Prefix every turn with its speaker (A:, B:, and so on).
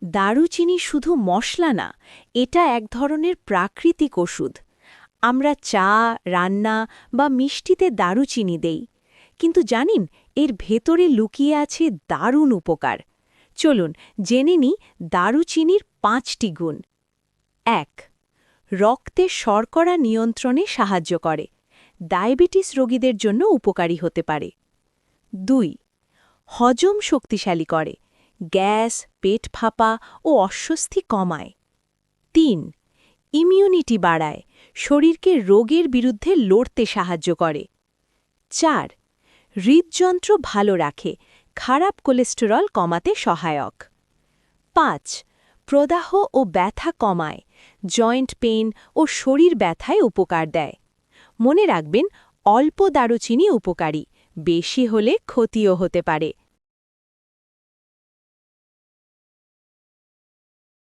A: দারুচিনি শুধু মশলা না, এটা এক ধরনের প্রাকৃতিক ওষুধ। আমরা চা, রান্না বা মিষ্টিতে দারুচিনি দেই, কিন্তু জানেন এর ভেতরে লুকিয়ে আছে দারুণ উপকার। চলুন জেনে নিই দারুচিনির ৫টি গুণ। ১. রক্তে শর্করা নিয়ন্ত্রণে সাহায্য করে, ডায়াবেটিস রোগীদের জন্য উপকারী হতে পারে। ২. হজম শক্তিশালী করে, গ্যাস, পেট ফাঁপা ও অস্বস্তি কমায়। ৩. ইমিউনিটি বাড়ায়, শরীরকে রোগের বিরুদ্ধে লড়তে সাহায্য করে। ৪. হৃদযন্ত্র ভালো রাখে, খারাপ কোলেস্টেরল কমাতে সহায়ক। ৫. প্রদাহ ও ব্যথা কমায়, জয়েন্ট পেইন ও শরীর ব্যথায় উপকার দেয়। মনে রাখবেন, অল্প দারুচিনি উপকারী, বেশি হলে ক্ষতিও হতে পারে।